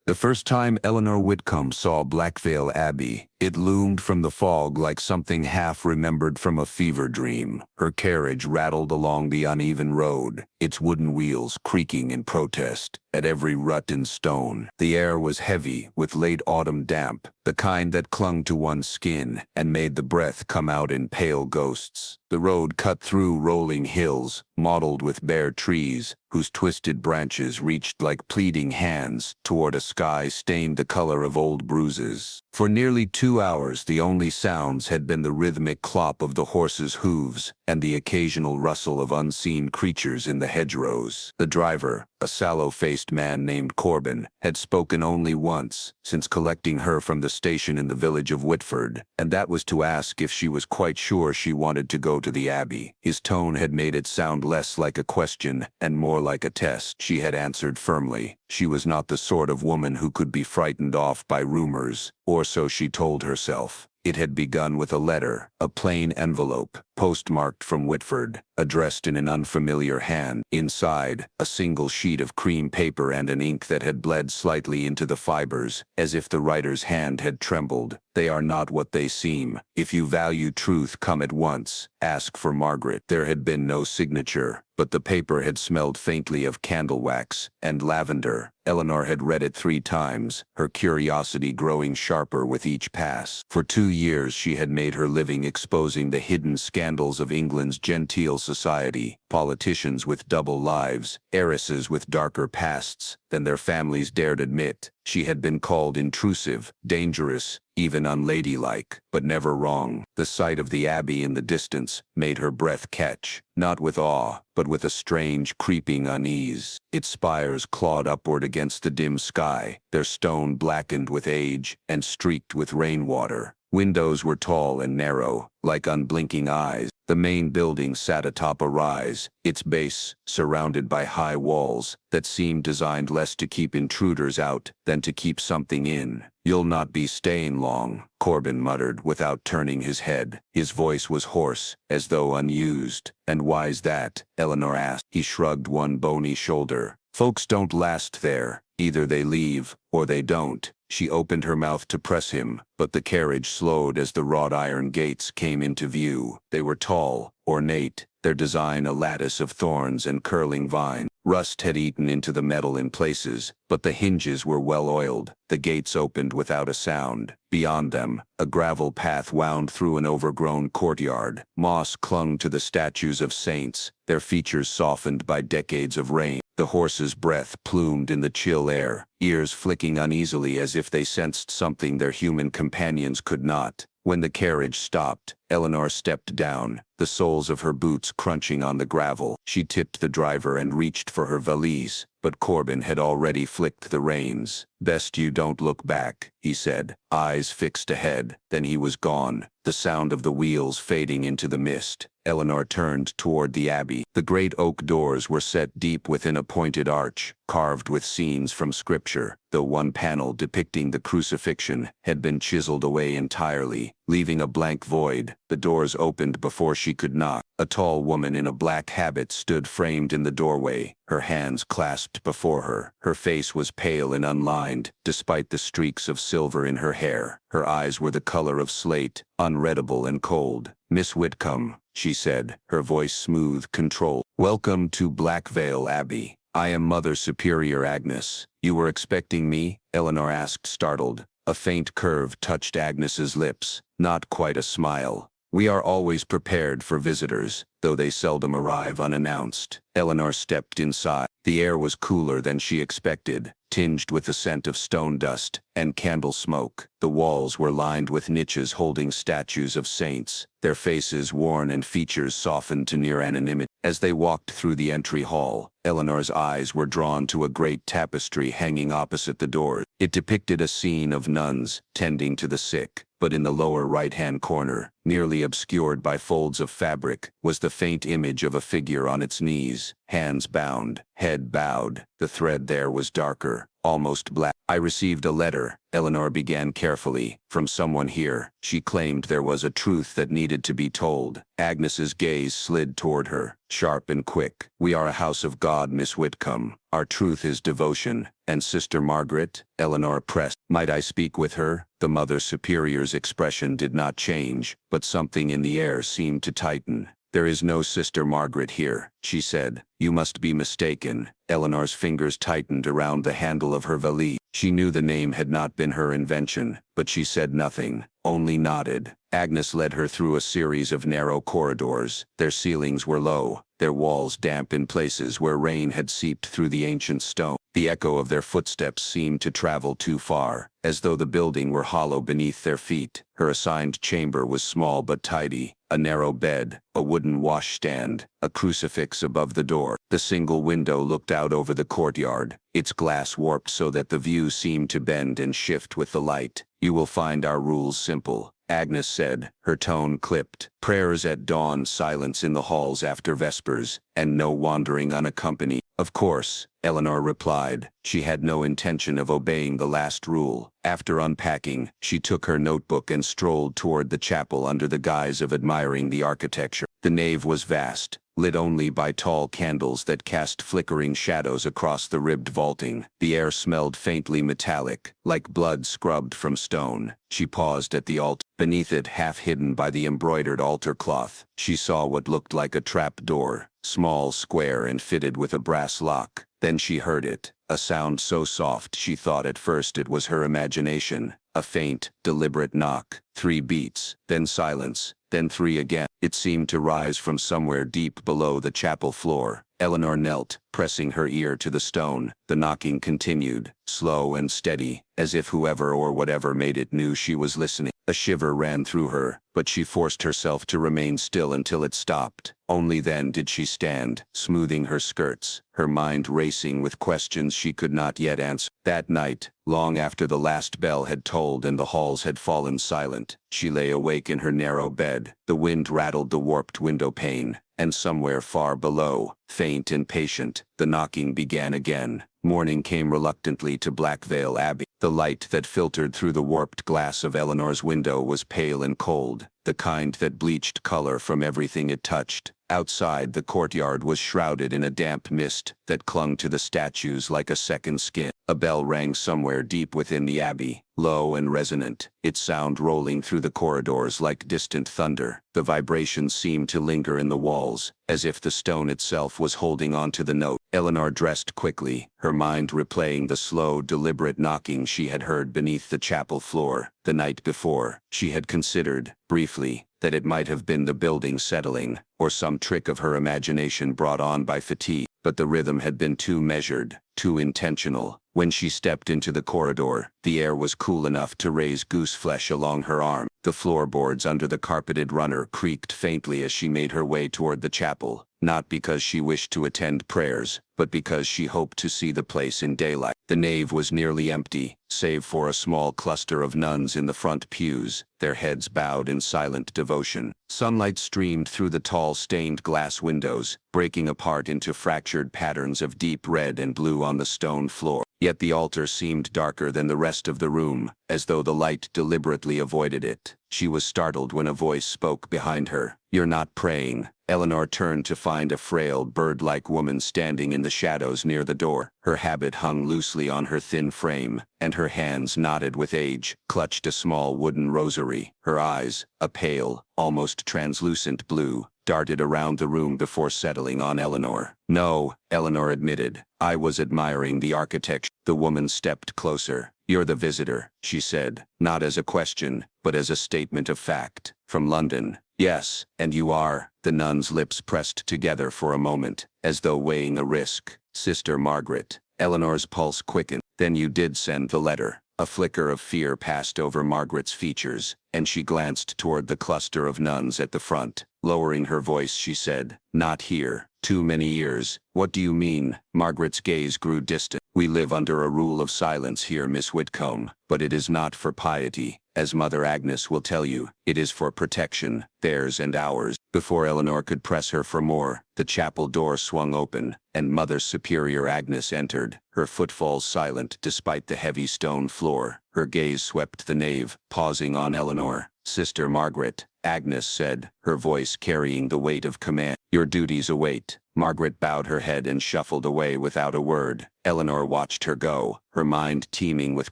The first time Eleanor Whitcomb saw Blackveil Abbey, it loomed from the fog like something half-remembered from a fever dream. Her carriage rattled along the uneven road, its wooden wheels creaking in protest at every rut and stone. The air was heavy with late autumn damp, the kind that clung to one's skin and made the breath come out in pale ghosts. The road cut through rolling hills, mottled with bare trees, whose twisted branches reached like pleading hands toward a sky stained the color of old bruises. For nearly 2 hours the only sounds had been the rhythmic clop of the horses' hooves and the occasional rustle of unseen creatures in the hedgerows. The driver, a sallow-faced man named Corbin, had spoken only once since collecting her from the station in the village of Whitford, and that was to ask if she was quite sure she wanted to go to the Abbey. His tone had made it sound less like a question and more like a test. She had answered firmly. She was not the sort of woman who could be frightened off by rumors, or so she told herself. It had begun with a letter, a plain envelope, postmarked from Whitford, addressed in an unfamiliar hand. Inside, a single sheet of cream paper and an ink that had bled slightly into the fibers, as if the writer's hand had trembled. They are not what they seem. If you value truth, come at once. Ask for Margaret. There had been no signature, but the paper had smelled faintly of candle wax and lavender. Eleanor had read it 3 times, her curiosity growing sharper with each pass. For 2 years she had made her living exposing the hidden scandals of England's genteel society, politicians with double lives, heiresses with darker pasts than their families dared admit. She had been called intrusive, dangerous, even unladylike, but never wrong. The sight of the Abbey in the distance made her breath catch, not with awe, but with a strange, creeping unease. Its spires clawed upward against the dim sky, their stone blackened with age and streaked with rainwater. Windows were tall and narrow, like unblinking eyes. The main building sat atop a rise, its base surrounded by high walls that seemed designed less to keep intruders out than to keep something in. "You'll not be staying long," Corbin muttered without turning his head. His voice was hoarse, as though unused. "And why's that?" Eleanor asked. He shrugged one bony shoulder. "Folks don't last there. Either they leave, or they don't." She opened her mouth to press him, but the carriage slowed as the wrought iron gates came into view. They were tall, ornate, their design a lattice of thorns and curling vines. Rust had eaten into the metal in places, but the hinges were well oiled. The gates opened without a sound. Beyond them, a gravel path wound through an overgrown courtyard. Moss clung to the statues of saints, their features softened by decades of rain. The horse's breath plumed in the chill air, ears flicking uneasily as if they sensed something their human companions could not. When the carriage stopped, Eleanor stepped down, the soles of her boots crunching on the gravel. She tipped the driver and reached for her valise, but Corbin had already flicked the reins. "Best you don't look back," he said, eyes fixed ahead. Then he was gone, the sound of the wheels fading into the mist. Eleanor turned toward the Abbey. The great oak doors were set deep within a pointed arch, carved with scenes from Scripture, though one panel depicting the crucifixion had been chiseled away entirely, leaving a blank void. The doors opened before she could knock. A tall woman in a black habit stood framed in the doorway, her hands clasped before her. Her face was pale and unlined, despite the streaks of silver in her hair. Her eyes were the color of slate, unreadable and cold. "Miss Whitcomb," she said, her voice smooth, controlled. "Welcome to Blackveil Abbey. I am Mother Superior Agnes." "You were expecting me?" Eleanor asked, startled. A faint curve touched Agnes's lips, not quite a smile. "We are always prepared for visitors, though they seldom arrive unannounced." Eleanor stepped inside. The air was cooler than she expected, tinged with the scent of stone dust and candle smoke. The walls were lined with niches holding statues of saints, their faces worn and features softened to near anonymity. As they walked through the entry hall, Eleanor's eyes were drawn to a great tapestry hanging opposite the door. It depicted a scene of nuns tending to the sick, but in the lower right-hand corner, nearly obscured by folds of fabric, was the faint image of a figure on its knees, hands bound, head bowed. The thread there was darker, almost black. I received a letter, Eleanor began carefully, from someone here. She claimed there was a truth that needed to be told. Agnes's gaze slid toward her, sharp and quick. We are a house of God, Miss Whitcomb. Our truth is devotion. And Sister Margaret? Eleanor pressed. Might I speak with her? The Mother Superior's expression did not change, but something in the air seemed to tighten. There is no Sister Margaret here, she said. You must be mistaken. Eleanor's fingers tightened around the handle of her valise. She knew the name had not been her invention, but she said nothing, only nodded. Agnes led her through a series of narrow corridors. Their ceilings were low, their walls damp in places where rain had seeped through the ancient stone. The echo of their footsteps seemed to travel too far, as though the building were hollow beneath their feet. Her assigned chamber was small but tidy. A narrow bed, a wooden washstand, a crucifix above the door. The single window looked out over the courtyard, its glass warped so that the view seemed to bend and shift with the light. You will find our rules simple, Agnes said, her tone clipped. Prayers at dawn, silence in the halls after vespers, and no wandering unaccompanied. Of course, Eleanor replied. She had no intention of obeying the last rule. After unpacking, she took her notebook and strolled toward the chapel under the guise of admiring the architecture. The nave was vast, lit only by tall candles that cast flickering shadows across the ribbed vaulting. The air smelled faintly metallic, like blood scrubbed from stone. She paused at the altar. Beneath it, half hidden by the embroidered altar cloth, she saw what looked like a trap door, small, square, and fitted with a brass lock. Then she heard it, a sound so soft she thought at first it was her imagination. A faint, deliberate knock. 3 beats, then silence, then 3 again. It seemed to rise from somewhere deep below the chapel floor. Eleanor knelt, pressing her ear to the stone. The knocking continued, slow and steady, as if whoever or whatever made it knew she was listening. A shiver ran through her, but she forced herself to remain still until it stopped. Only then did she stand, smoothing her skirts, her mind racing with questions she could not yet answer. That night, long after the last bell had tolled and the halls had fallen silent, she lay awake in her narrow bed. The wind rattled the warped window pane, and somewhere far below, faint and patient, the knocking began again. Morning came reluctantly to Blackveil Abbey. The light that filtered through the warped glass of Eleanor's window was pale and cold, the kind that bleached color from everything it touched. Outside, the courtyard was shrouded in a damp mist that clung to the statues like a second skin. A bell rang somewhere deep within the abbey, low and resonant, its sound rolling through the corridors like distant thunder. The vibration seemed to linger in the walls, as if the stone itself was holding on to the note. Eleanor dressed quickly, her mind replaying the slow, deliberate knocking she had heard beneath the chapel floor. The night before, she had considered, briefly, that it might have been the building settling, or some trick of her imagination brought on by fatigue. But the rhythm had been too measured, too intentional. When she stepped into the corridor, the air was cool enough to raise goose flesh along her arm. The floorboards under the carpeted runner creaked faintly as she made her way toward the chapel, not because she wished to attend prayers, but because she hoped to see the place in daylight. The nave was nearly empty, save for a small cluster of nuns in the front pews, their heads bowed in silent devotion. Sunlight streamed through the tall stained glass windows, breaking apart into fractured patterns of deep red and blue on the stone floor. Yet the altar seemed darker than the rest of the room, as though the light deliberately avoided it. She was startled when a voice spoke behind her. "You're not praying." Eleanor turned to find a frail, bird-like woman standing in the shadows near the door. Her habit hung loosely on her thin frame, and her hands, knotted with age, clutched a small wooden rosary. Her eyes, a pale, almost translucent blue, darted around the room before settling on Eleanor. "No," Eleanor admitted. "I was admiring the architecture." The woman stepped closer. "You're the visitor," she said, not as a question, but as a statement of fact. "From London." "Yes, and you are." The nun's lips pressed together for a moment, as though weighing a risk. "Sister Margaret." Eleanor's pulse quickened. "Then you did send the letter." A flicker of fear passed over Margaret's features, and she glanced toward the cluster of nuns at the front. Lowering her voice, she said, "Not here. Too many years." "What do you mean?" Margaret's gaze grew distant. We live under a rule of silence here, Miss Whitcomb, but it is not for piety. As Mother Agnes will tell you, it is for protection, theirs and ours. Before Eleanor could press her for more, the chapel door swung open, and Mother Superior Agnes entered, her footfalls silent despite the heavy stone floor. Her gaze swept the nave, pausing on Eleanor. "Sister Margaret," Agnes said, her voice carrying the weight of command. "Your duties await." Margaret bowed her head and shuffled away without a word. Eleanor watched her go, her mind teeming with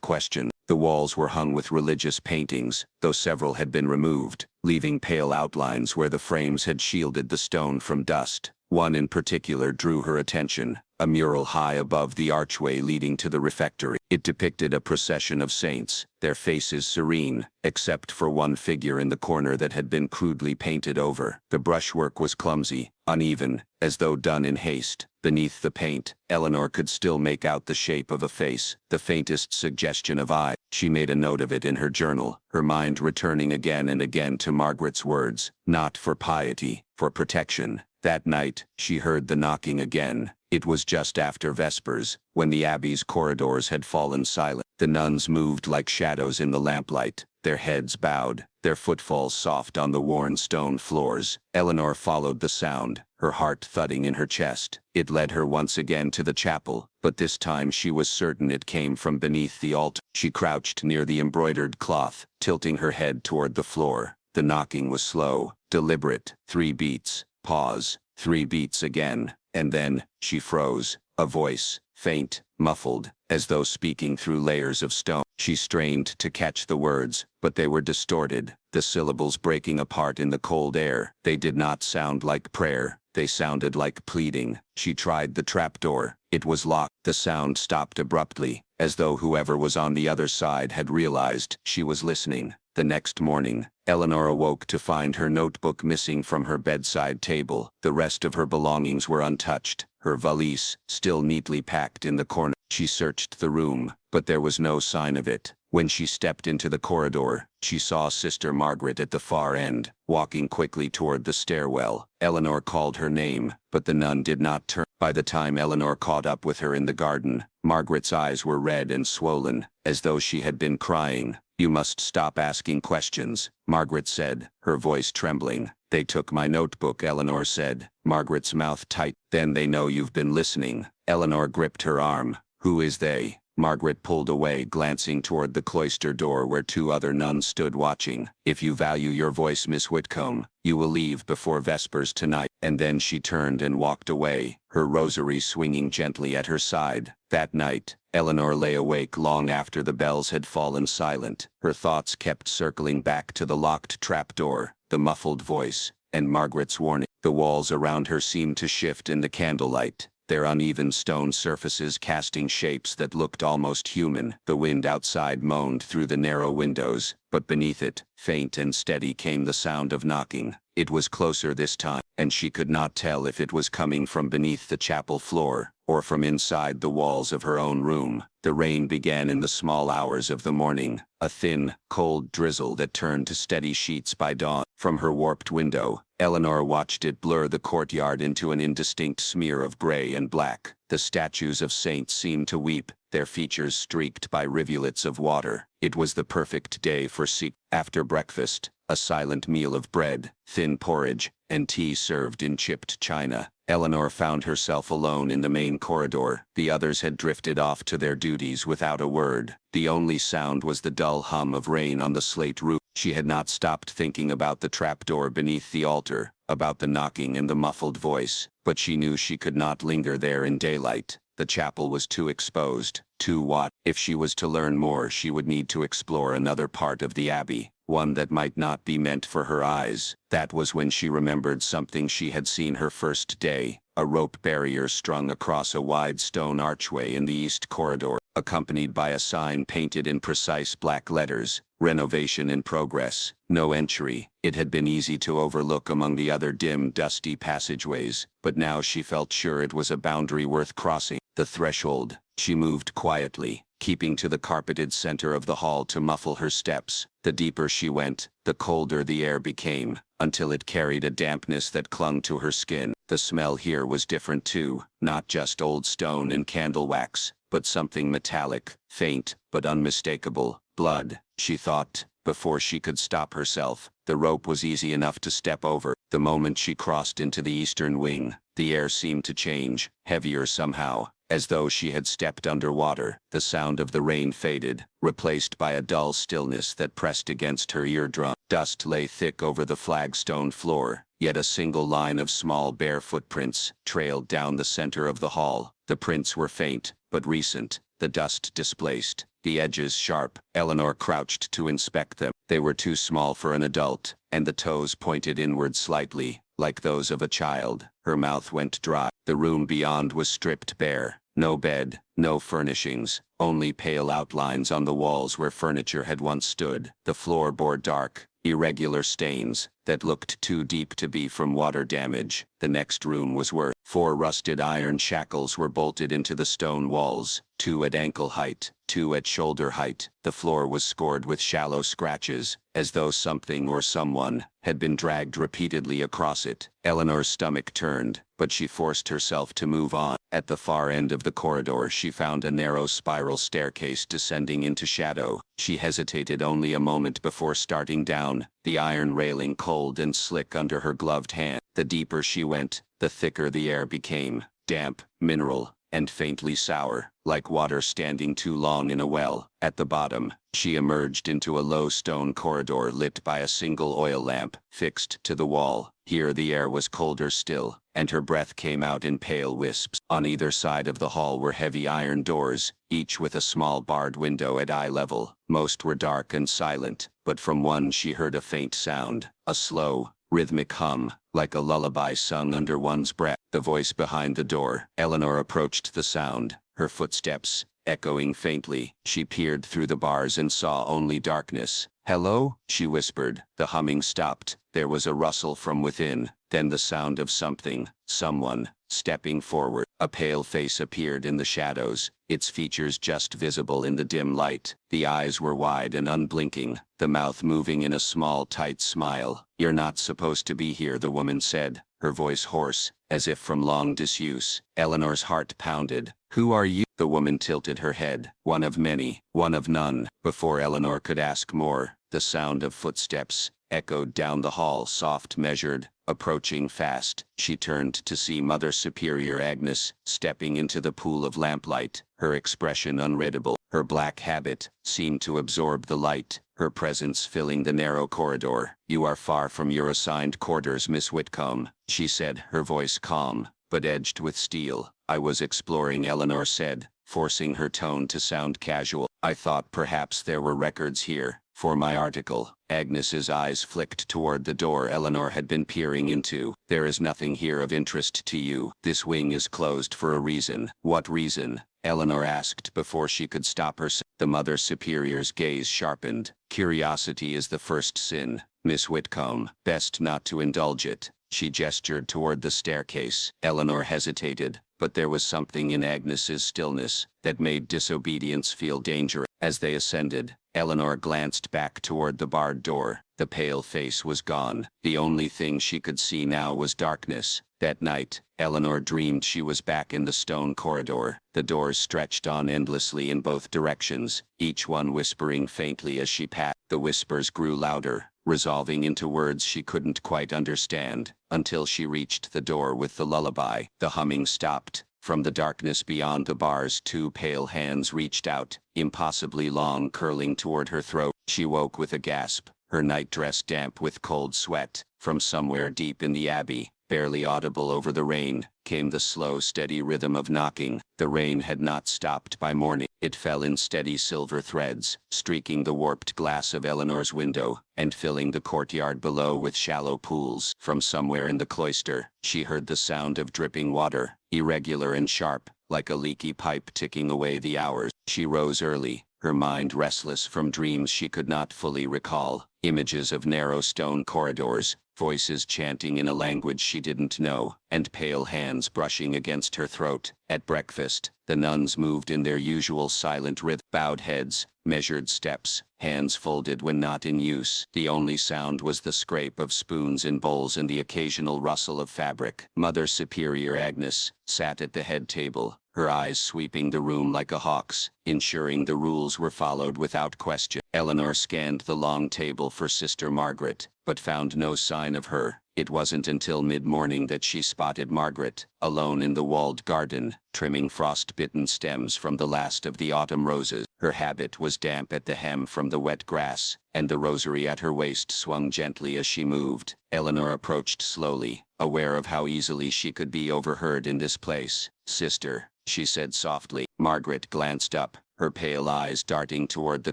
questions. The walls were hung with religious paintings, though several had been removed, leaving pale outlines where the frames had shielded the stone from dust. One in particular drew her attention, a mural high above the archway leading to the refectory. It depicted a procession of saints, their faces serene, except for one figure in the corner that had been crudely painted over. The brushwork was clumsy, uneven, as though done in haste. Beneath the paint, Eleanor could still make out the shape of a face, the faintest suggestion of eye. She made a note of it in her journal, her mind returning again and again to Margaret's words, not for piety, for protection. That night, she heard the knocking again. It was just after Vespers, when the abbey's corridors had fallen silent. The nuns moved like shadows in the lamplight, their heads bowed, their footfalls soft on the worn stone floors. Eleanor followed the sound, her heart thudding in her chest. It led her once again to the chapel, but this time she was certain it came from beneath the altar. She crouched near the embroidered cloth, tilting her head toward the floor. The knocking was slow, deliberate. 3 beats. Pause. 3 beats again, and then, she froze. A voice, faint, muffled, as though speaking through layers of stone. She strained to catch the words, but they were distorted, the syllables breaking apart in the cold air. They did not sound like prayer, they sounded like pleading. She tried the trapdoor. It was locked. The sound stopped abruptly, as though whoever was on the other side had realized she was listening. The next morning, Eleanor awoke to find her notebook missing from her bedside table. The rest of her belongings were untouched, her valise still neatly packed in the corner. She searched the room, but there was no sign of it. When she stepped into the corridor, she saw Sister Margaret at the far end, walking quickly toward the stairwell. Eleanor called her name, but the nun did not turn. By the time Eleanor caught up with her in the garden, Margaret's eyes were red and swollen, as though she had been crying. "You must stop asking questions," Margaret said, her voice trembling. "They took my notebook," Eleanor said, Margaret's mouth tight. "Then they know you've been listening." Eleanor gripped her arm. "Who is they?" Margaret pulled away, glancing toward the cloister door where 2 other nuns stood watching. "If you value your voice, Miss Whitcomb, you will leave before Vespers tonight." And then she turned and walked away, her rosary swinging gently at her side. That night, Eleanor lay awake long after the bells had fallen silent. Her thoughts kept circling back to the locked trapdoor, the muffled voice, and Margaret's warning. The walls around her seemed to shift in the candlelight, their uneven stone surfaces casting shapes that looked almost human. The wind outside moaned through the narrow windows, but beneath it, faint and steady, came the sound of knocking. It was closer this time, and she could not tell if it was coming from beneath the chapel floor, or from inside the walls of her own room. The rain began in the small hours of the morning, a thin, cold drizzle that turned to steady sheets by dawn. From her warped window, Eleanor watched it blur the courtyard into an indistinct smear of gray and black. The statues of saints seemed to weep, their features streaked by rivulets of water. It was the perfect day for After breakfast, a silent meal of bread, thin porridge, and tea served in chipped china, Eleanor found herself alone in the main corridor. The others had drifted off to their duties without a word. The only sound was the dull hum of rain on the slate roof. She had not stopped thinking about the trapdoor beneath the altar, about the knocking and the muffled voice, but she knew she could not linger there in daylight. The chapel was too exposed, too what? If she was to learn more, she would need to explore another part of the abbey, one that might not be meant for her eyes. That was when she remembered something she had seen her first day, a rope barrier strung across a wide stone archway in the east corridor, accompanied by a sign painted in precise black letters, "Renovation in progress, no entry." It had been easy to overlook among the other dim, dusty passageways, but now she felt sure it was a boundary worth crossing. The threshold. She moved quietly, keeping to the carpeted center of the hall to muffle her steps. The deeper she went, the colder the air became, until it carried a dampness that clung to her skin. The smell here was different too, not just old stone and candle wax, but something metallic, faint, but unmistakable. Blood, she thought, before she could stop herself. The rope was easy enough to step over. The moment she crossed into the eastern wing, the air seemed to change, heavier somehow, as though she had stepped underwater. The sound of the rain faded, replaced by a dull stillness that pressed against her eardrum. Dust lay thick over the flagstone floor, yet a single line of small bare footprints trailed down the center of the hall. The prints were faint, but recent, the dust displaced, the edges sharp. Eleanor crouched to inspect them. They were too small for an adult, and the toes pointed inward slightly, like those of a child. Her mouth went dry. The room beyond was stripped bare. No bed, no furnishings, only pale outlines on the walls where furniture had once stood. The floor bore dark, irregular stains that looked too deep to be from water damage. The next room was worse. 4 rusted iron shackles were bolted into the stone walls, 2 at ankle height, 2 at shoulder height. The floor was scored with shallow scratches, as though something or someone had been dragged repeatedly across it. Eleanor's stomach turned, but she forced herself to move on. At the far end of the corridor she found a narrow spiral staircase descending into shadow. She hesitated only a moment before starting down, the iron railing cold and slick under her gloved hand. The deeper she went, the thicker the air became, damp, mineral, and faintly sour, like water standing too long in a well. At the bottom, she emerged into a low stone corridor lit by a single oil lamp, fixed to the wall. Here the air was colder still, and her breath came out in pale wisps. On either side of the hall were heavy iron doors, each with a small barred window at eye level. Most were dark and silent, but from one she heard a faint sound, a slow, rhythmic hum, like a lullaby sung under one's breath. The voice behind the door. Eleanor approached the sound, her footsteps echoing faintly. She peered through the bars and saw only darkness. "Hello?" she whispered. The humming stopped. There was a rustle from within, then the sound of something, someone, stepping forward. A pale face appeared in the shadows, its features just visible in the dim light. The eyes were wide and unblinking, the mouth moving in a small, tight smile. "You're not supposed to be here," the woman said, her voice hoarse, as if from long disuse. Eleanor's heart pounded. "Who are you?" The woman tilted her head. "One of many, one of none." Before Eleanor could ask more, the sound of footsteps echoed down the hall, soft, measured, approaching fast. She turned to see Mother Superior Agnes stepping into the pool of lamplight, her expression unreadable. Her black habit seemed to absorb the light, her presence filling the narrow corridor. "You are far from your assigned quarters, Miss Whitcomb," she said, her voice calm, but edged with steel. "I was exploring," Eleanor said, forcing her tone to sound casual. "I thought perhaps there were records here for my article." Agnes's eyes flicked toward the door Eleanor had been peering into. "There is nothing here of interest to you. This wing is closed for a reason." "What reason?" Eleanor asked before she could stop herself. The Mother Superior's gaze sharpened. "Curiosity is the first sin, Miss Whitcomb. Best not to indulge it." She gestured toward the staircase. Eleanor hesitated, but there was something in Agnes's stillness that made disobedience feel dangerous. As they ascended, Eleanor glanced back toward the barred door. The pale face was gone. The only thing she could see now was darkness. That night, Eleanor dreamed she was back in the stone corridor. The doors stretched on endlessly in both directions, each one whispering faintly as she passed. The whispers grew louder, resolving into words she couldn't quite understand, until she reached the door with the lullaby. The humming stopped. From the darkness beyond the bars, 2 pale hands reached out, impossibly long, curling toward her throat. She woke with a gasp, her nightdress damp with cold sweat. From somewhere deep in the abbey, barely audible over the rain, came the slow, steady rhythm of knocking. The rain had not stopped by morning. It fell in steady silver threads, streaking the warped glass of Eleanor's window, and filling the courtyard below with shallow pools. From somewhere in the cloister, she heard the sound of dripping water, irregular and sharp, like a leaky pipe ticking away the hours. She rose early, her mind restless from dreams she could not fully recall. Images of narrow stone corridors, voices chanting in a language she didn't know, and pale hands brushing against her throat. At breakfast, the nuns moved in their usual silent rhythm, bowed heads, measured steps, hands folded when not in use. The only sound was the scrape of spoons in bowls and the occasional rustle of fabric. Mother Superior Agnes sat at the head table, her eyes sweeping the room like a hawk's, ensuring the rules were followed without question. Eleanor scanned the long table for Sister Margaret, but found no sign of her. It wasn't until mid-morning that she spotted Margaret, alone in the walled garden, trimming frost-bitten stems from the last of the autumn roses. Her habit was damp at the hem from the wet grass, and the rosary at her waist swung gently as she moved. Eleanor approached slowly, aware of how easily she could be overheard in this place. "Sister," she said softly. Margaret glanced up, her pale eyes darting toward the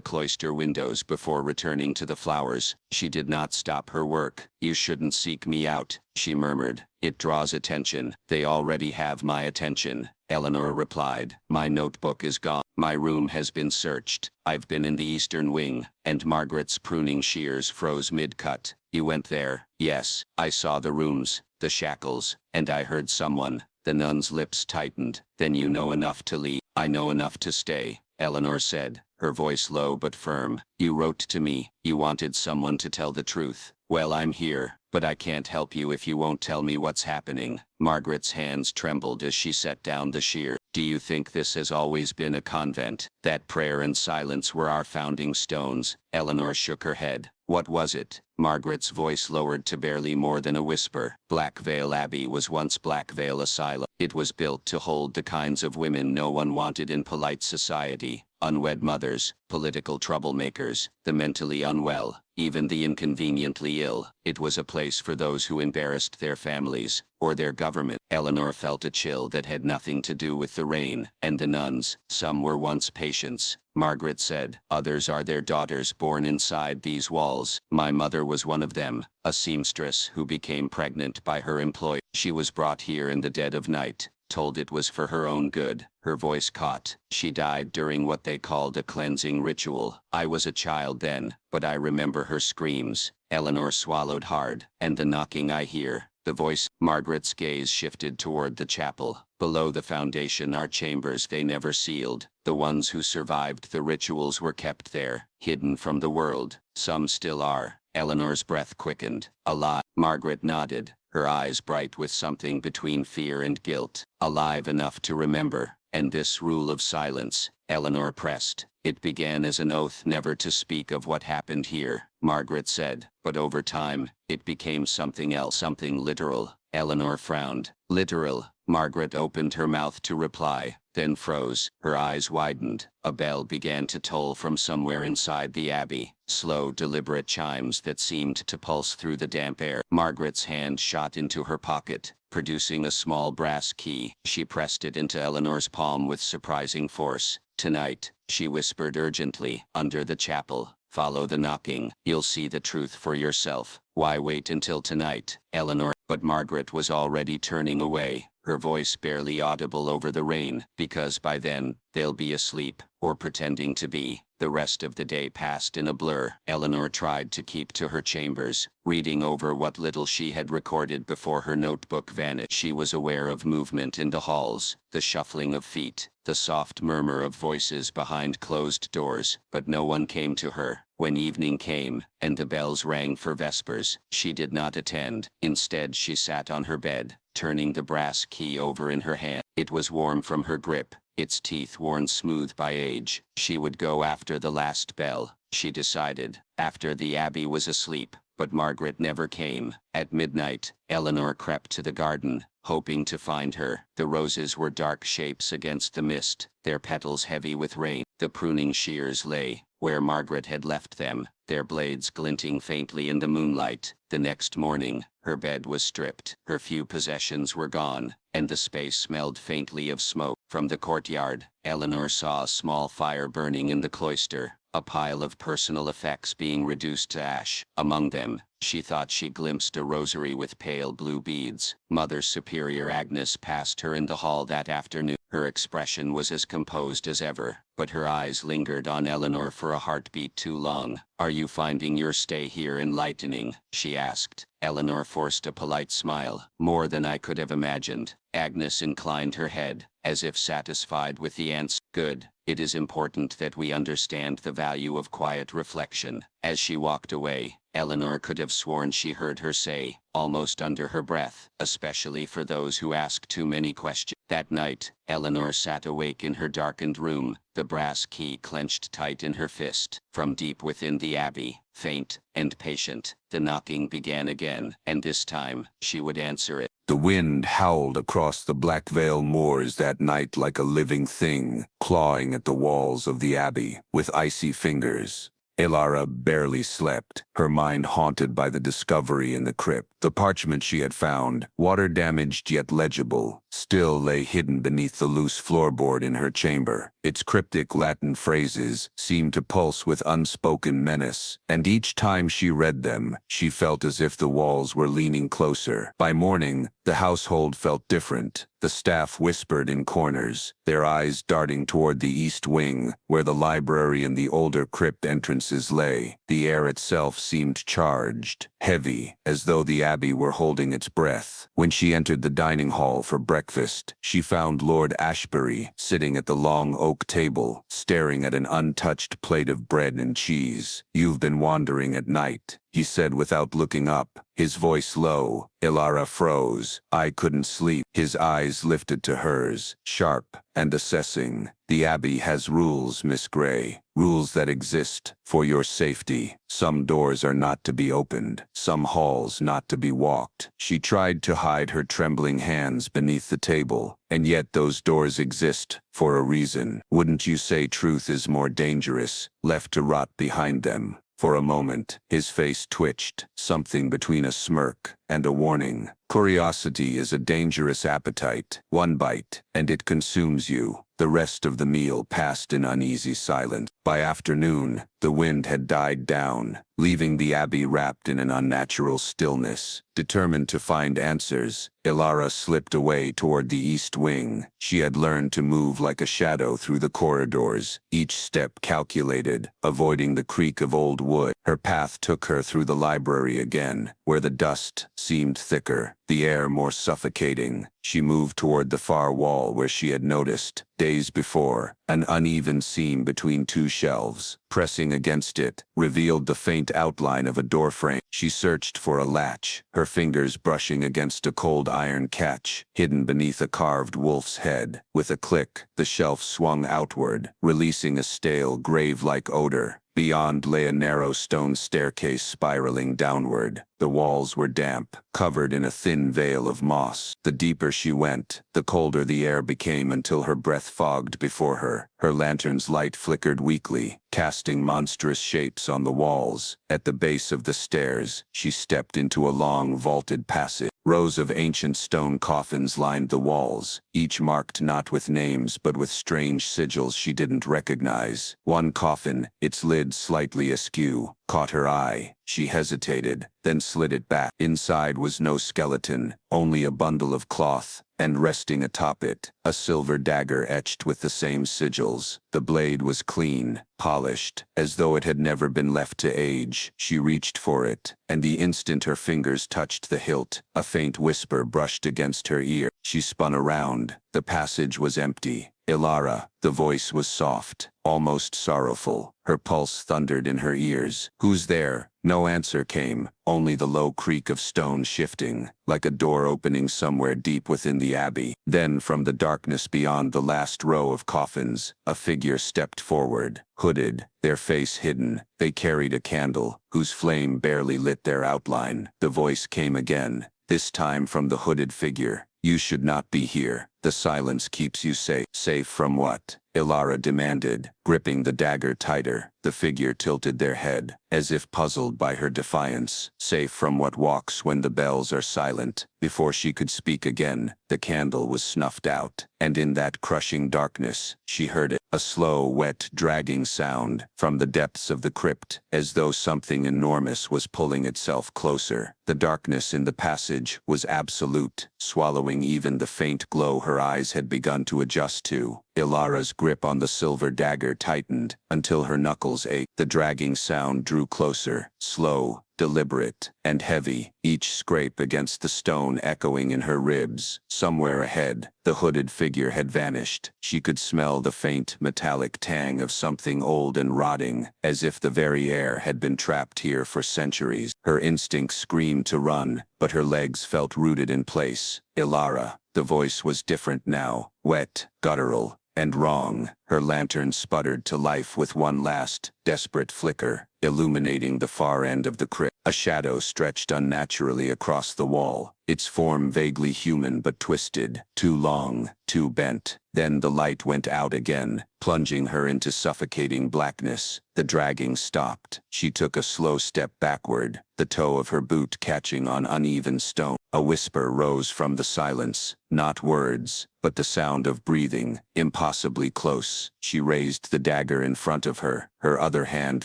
cloister windows before returning to the flowers. She did not stop her work. "You shouldn't seek me out," she murmured. "It draws attention." "They already have my attention," Eleanor replied. "My notebook is gone. My room has been searched. I've been in the eastern wing," and Margaret's pruning shears froze mid-cut. "You went there?" "Yes, I saw the rooms, the shackles, and I heard someone." The nun's lips tightened. "Then you know enough to leave." "I know enough to stay," Eleanor said, her voice low but firm. "You wrote to me. You wanted someone to tell the truth. Well, I'm here, but I can't help you if you won't tell me what's happening." Margaret's hands trembled as she set down the shear. "Do you think this has always been a convent? That prayer and silence were our founding stones?" Eleanor shook her head. "What was it?" Margaret's voice lowered to barely more than a whisper. "Blackveil Abbey was once Blackveil Asylum. It was built to hold the kinds of women no one wanted in polite society. Unwed mothers, political troublemakers, the mentally unwell, even the inconveniently ill. It was a place for those who embarrassed their families, or their government." Eleanor felt a chill that had nothing to do with the rain. "And the nuns, some were once patients," Margaret said. "Others are their daughters born inside these walls. My mother was one of them, a seamstress who became pregnant by her employer. She was brought here in the dead of night, told it was for her own good." Her voice caught. "She died during what they called a cleansing ritual. I was a child then, but I remember her screams." Eleanor swallowed hard. "And the knocking I hear." The voice. Margaret's gaze shifted toward the chapel. "Below the foundation are chambers they never sealed. The ones who survived the rituals were kept there, hidden from the world. Some still are." Eleanor's breath quickened. "Alive?" Margaret nodded, her eyes bright with something between fear and guilt. "Alive enough to remember." "And this rule of silence?" Eleanor pressed. "It began as an oath never to speak of what happened here," Margaret said. "But over time, it became something else, something literal." Eleanor frowned. "Literal?" Margaret opened her mouth to reply, then froze. Her eyes widened. A bell began to toll from somewhere inside the abbey. Slow, deliberate chimes that seemed to pulse through the damp air. Margaret's hand shot into her pocket, producing a small brass key. She pressed it into Eleanor's palm with surprising force. "Tonight," she whispered urgently, "under the chapel. Follow the knocking. You'll see the truth for yourself." "Why wait until tonight?" Eleanor. But Margaret was already turning away, her voice barely audible over the rain. "Because by then, they'll be asleep, or pretending to be." The rest of the day passed in a blur. Eleanor tried to keep to her chambers, reading over what little she had recorded before her notebook vanished. She was aware of movement in the halls, the shuffling of feet, the soft murmur of voices behind closed doors, but no one came to her. When evening came, and the bells rang for vespers, she did not attend. Instead, she sat on her bed, turning the brass key over in her hand. It was warm from her grip, its teeth worn smooth by age. She would go after the last bell, she decided, after the abbey was asleep. But Margaret never came. At midnight, Eleanor crept to the garden, hoping to find her. The roses were dark shapes against the mist, their petals heavy with rain. The pruning shears lay where Margaret had left them, their blades glinting faintly in the moonlight. The next morning, her bed was stripped, her few possessions were gone, and the space smelled faintly of smoke. From the courtyard, Eleanor saw a small fire burning in the cloister, a pile of personal effects being reduced to ash. Among them, she thought she glimpsed a rosary with pale blue beads. Mother Superior Agnes passed her in the hall that afternoon. Her expression was as composed as ever, but her eyes lingered on Eleanor for a heartbeat too long. "Are you finding your stay here enlightening?" she asked. Eleanor forced a polite smile. "More than I could have imagined." Agnes inclined her head, as if satisfied with the answer. "Good. It is important that we understand the value of quiet reflection." As she walked away, Eleanor could have sworn she heard her say, almost under her breath, "especially for those who ask too many questions." That night, Eleanor sat awake in her darkened room, the brass key clenched tight in her fist. From deep within the abbey, faint and patient, the knocking began again, and this time, she would answer it. The wind howled across the Blackveil moors that night like a living thing, clawing at the walls of the abbey with icy fingers. Elara barely slept, her mind haunted by the discovery in the crypt. The parchment she had found, water-damaged yet legible, still lay hidden beneath the loose floorboard in her chamber. Its cryptic Latin phrases seemed to pulse with unspoken menace, and each time she read them, she felt as if the walls were leaning closer. By morning, the household felt different. The staff whispered in corners, their eyes darting toward the east wing, where the library and the older crypt entrances lay. The air itself seemed charged, heavy, as though the abbey were holding its breath. When she entered the dining hall for breakfast, she found Lord Ashbury sitting at the long oak table, staring at an untouched plate of bread and cheese. "You've been wandering at night," he said without looking up, his voice low. Elara froze. "I couldn't sleep." His eyes lifted to hers, sharp and assessing. "The Abbey has rules, Miss Grey. Rules that exist for your safety. Some doors are not to be opened, some halls not to be walked." She tried to hide her trembling hands beneath the table, and yet those doors exist for a reason. "Wouldn't you say truth is more dangerous, left to rot behind them?" For a moment, his face twitched, something between a smirk and a warning. "Curiosity is a dangerous appetite. One bite, and it consumes you." The rest of the meal passed in uneasy silence. By afternoon, the wind had died down, leaving the abbey wrapped in an unnatural stillness. Determined to find answers, Elara slipped away toward the east wing. She had learned to move like a shadow through the corridors, each step calculated, avoiding the creak of old wood. Her path took her through the library again, where the dust seemed thicker, the air more suffocating. She moved toward the far wall where she had noticed, days before, an uneven seam between two shelves. Pressing against it, revealed the faint outline of a doorframe. She searched for a latch, her fingers brushing against a cold iron catch, hidden beneath a carved wolf's head. With a click, the shelf swung outward, releasing a stale, grave-like odor. Beyond lay a narrow stone staircase spiraling downward. The walls were damp, covered in a thin veil of moss. The deeper she went, the colder the air became until her breath fogged before her. Her lantern's light flickered weakly, casting monstrous shapes on the walls. At the base of the stairs, she stepped into a long vaulted passage. Rows of ancient stone coffins lined the walls, each marked not with names but with strange sigils she didn't recognize. One coffin, its lid slightly askew, caught her eye. She hesitated, then slid it back. Inside was no skeleton, only a bundle of cloth, and resting atop it, a silver dagger etched with the same sigils. The blade was clean, polished, as though it had never been left to age. She reached for it, and the instant her fingers touched the hilt, a faint whisper brushed against her ear. She spun around. The passage was empty. "Elara," the voice was soft, almost sorrowful. Her pulse thundered in her ears. "Who's there?" No answer came, only the low creak of stone shifting, like a door opening somewhere deep within the abbey. Then from the darkness beyond the last row of coffins, a figure stepped forward, hooded, their face hidden. They carried a candle, whose flame barely lit their outline. The voice came again, this time from the hooded figure. "You should not be here. The silence keeps you safe." "Safe from what?" Ilara demanded, gripping the dagger tighter. The figure tilted their head, as if puzzled by her defiance. Safe from what walks when the bells are silent. Before she could speak again, the candle was snuffed out, and in that crushing darkness, she heard it. A slow, wet, dragging sound from the depths of the crypt, as though something enormous was pulling itself closer. The darkness in the passage was absolute, swallowing even the faint glow her eyes had begun to adjust to. Ilara's grip on the silver dagger tightened until her knuckles ached. The dragging sound drew closer, slow, deliberate, and heavy, each scrape against the stone echoing in her ribs. Somewhere ahead, the hooded figure had vanished. She could smell the faint, metallic tang of something old and rotting, as if the very air had been trapped here for centuries. Her instincts screamed to run, but her legs felt rooted in place. Ilara. The voice was different now, wet, guttural, and wrong. Her lantern sputtered to life with one last, desperate flicker, illuminating the far end of the crypt. A shadow stretched unnaturally across the wall, its form vaguely human but twisted, too long, too bent. Then the light went out again, plunging her into suffocating blackness. The dragging stopped. She took a slow step backward, the toe of her boot catching on uneven stone. A whisper rose from the silence, not words, but the sound of breathing, impossibly close. She raised the dagger in front of her, her other hand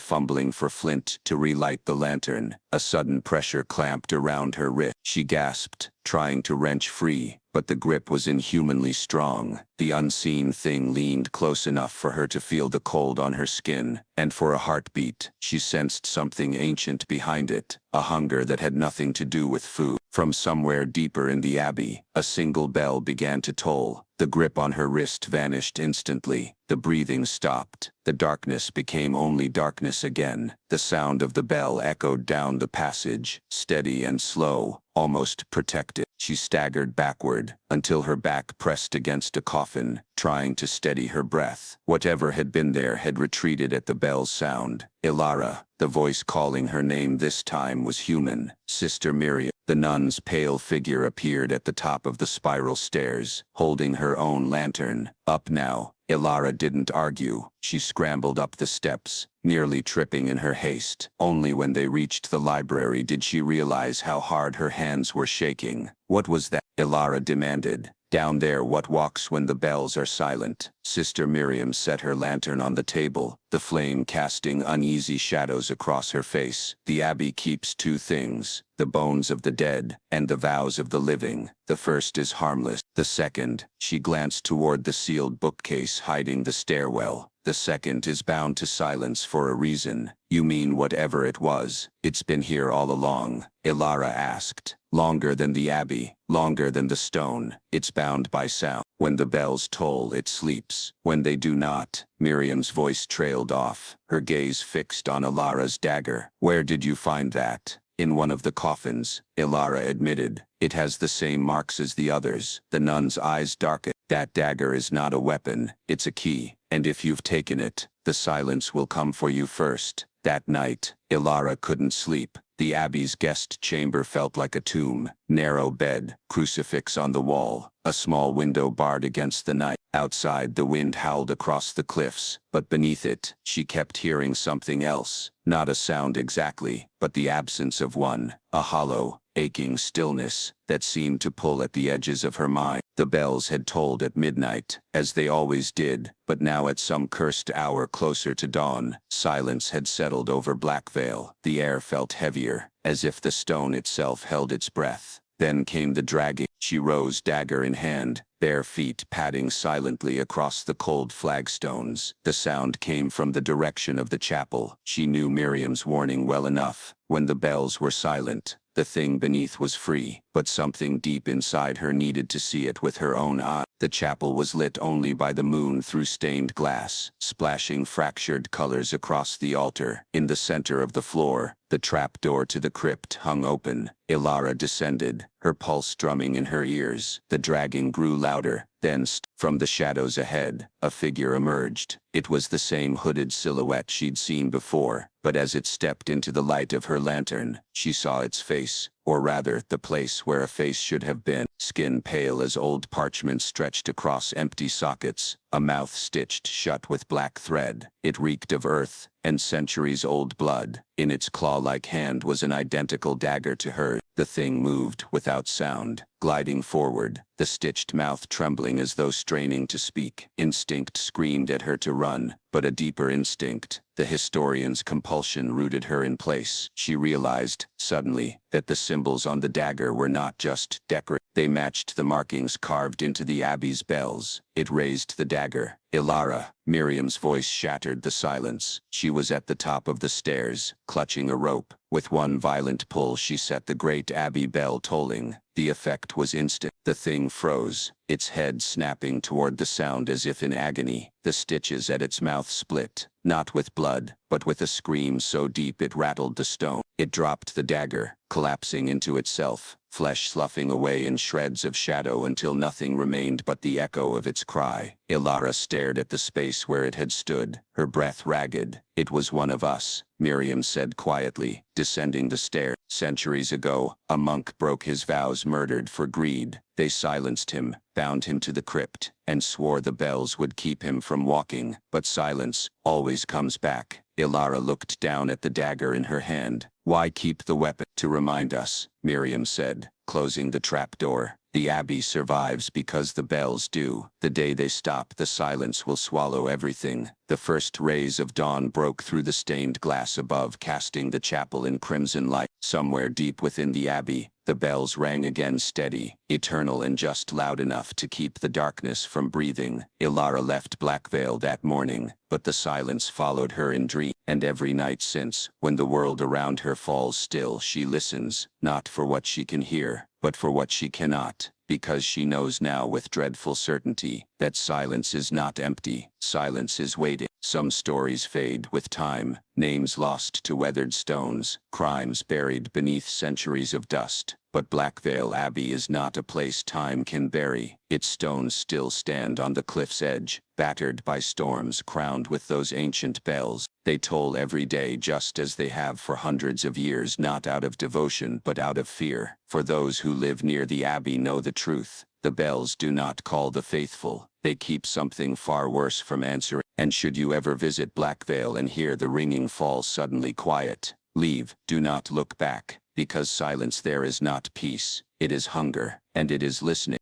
fumbling for flint to relight the lantern. A sudden pressure clamped around her wrist. She gasped, trying to wrench free, but the grip was inhumanly strong. The unseen thing leaned close enough for her to feel the cold on her skin, and for a heartbeat, she sensed something ancient behind it, a hunger that had nothing to do with food. From somewhere deeper in the abbey, a single bell began to toll. The grip on her wrist vanished instantly. The breathing stopped. The darkness became only darkness again. The sound of the bell echoed down the passage, steady and slow, almost protected. She staggered backward, until her back pressed against a coffin, trying to steady her breath. Whatever had been there had retreated at the bell's sound. Ilara, the voice calling her name this time was human. Sister Miriam. The nun's pale figure appeared at the top of the spiral stairs, holding her own lantern. Up now. Ilara didn't argue. She scrambled up the steps, nearly tripping in her haste. Only when they reached the library did she realize how hard her hands were shaking. What was that? Ilara demanded. Down there, what walks when the bells are silent? Sister Miriam set her lantern on the table, the flame casting uneasy shadows across her face. The abbey keeps two things, the bones of the dead and the vows of the living. The first is harmless. The second, she glanced toward the sealed bookcase hiding the stairwell. The second is bound to silence for a reason. You mean whatever it was, it's been here all along? Ilara asked. Longer than the abbey, longer than the stone. It's bound by sound. When the bells toll, it sleeps. When they do not, Miriam's voice trailed off, her gaze fixed on Ilara's dagger. Where did you find that? In one of the coffins, Ilara admitted. It has the same marks as the others. The nun's eyes darkened. That dagger is not a weapon, it's a key. And if you've taken it, the silence will come for you first. That night, Ilara couldn't sleep. The abbey's guest chamber felt like a tomb. Narrow bed, crucifix on the wall, a small window barred against the night. Outside, the wind howled across the cliffs, but beneath it, she kept hearing something else. Not a sound exactly, but the absence of one. A hollow, aching stillness that seemed to pull at the edges of her mind. The bells had tolled at midnight, as they always did, but now at some cursed hour closer to dawn, silence had settled over Blackveil. The air felt heavier, as if the stone itself held its breath. Then came the dragging. She rose, dagger in hand, bare feet padding silently across the cold flagstones. The sound came from the direction of the chapel. She knew Miriam's warning well enough. When the bells were silent, the thing beneath was free, but something deep inside her needed to see it with her own eyes. The chapel was lit only by the moon through stained glass, splashing fractured colors across the altar. In the center of the floor, the trapdoor to the crypt hung open. Ilara descended, her pulse drumming in her ears. The dragging grew louder, then From the shadows ahead, a figure emerged. It was the same hooded silhouette she'd seen before, but as it stepped into the light of her lantern, she saw its face, or rather, the place where a face should have been. Skin pale as old parchment stretched across empty sockets, a mouth stitched shut with black thread. It reeked of earth and centuries-old blood. In its claw-like hand was an identical dagger to hers. The thing moved without sound, gliding forward, the stitched mouth trembling as though straining to speak. Instinct screamed at her to run, but a deeper instinct, the historian's compulsion, rooted her in place. She realized, suddenly, that the symbols on the dagger were not just decorative. They matched the markings carved into the abbey's bells. It raised the dagger. Ilara, Miriam's voice shattered the silence. She was at the top of the stairs, clutching a rope. With one violent pull she set the great abbey bell tolling. The effect was instant. The thing froze, its head snapping toward the sound as if in agony. The stitches at its mouth split, not with blood, but with a scream so deep it rattled the stone. It dropped the dagger, collapsing into itself, flesh sloughing away in shreds of shadow until nothing remained but the echo of its cry. Ilara stared at the space where it had stood, her breath ragged. "It was one of us," Miriam said quietly, descending the stair. "Centuries ago, a monk broke his vows, murdered for greed. They silenced him, bound him to the crypt, and swore the bells would keep him from walking. But silence always comes back." Ilara looked down at the dagger in her hand. "Why keep the weapon?" "To remind us," Miriam said, closing the trapdoor. "The abbey survives because the bells do. The day they stop, the silence will swallow everything." The first rays of dawn broke through the stained glass above, casting the chapel in crimson light. Somewhere deep within the abbey, the bells rang again, steady, eternal, and just loud enough to keep the darkness from breathing. Ilara left Blackveil that morning, but the silence followed her in dream. And every night since, when the world around her falls still, she listens, not for what she can hear, but for what she cannot, because she knows now with dreadful certainty that silence is not empty. Silence is waiting. Some stories fade with time, names lost to weathered stones, crimes buried beneath centuries of dust. But Blackveil Abbey is not a place time can bury. Its stones still stand on the cliff's edge, battered by storms, crowned with those ancient bells. They toll every day just as they have for hundreds of years, not out of devotion but out of fear. For those who live near the abbey know the truth. The bells do not call the faithful. They keep something far worse from answering. And should you ever visit Blackveil and hear the ringing fall suddenly quiet, leave. Do not look back, because silence there is not peace. It is hunger, and it is listening.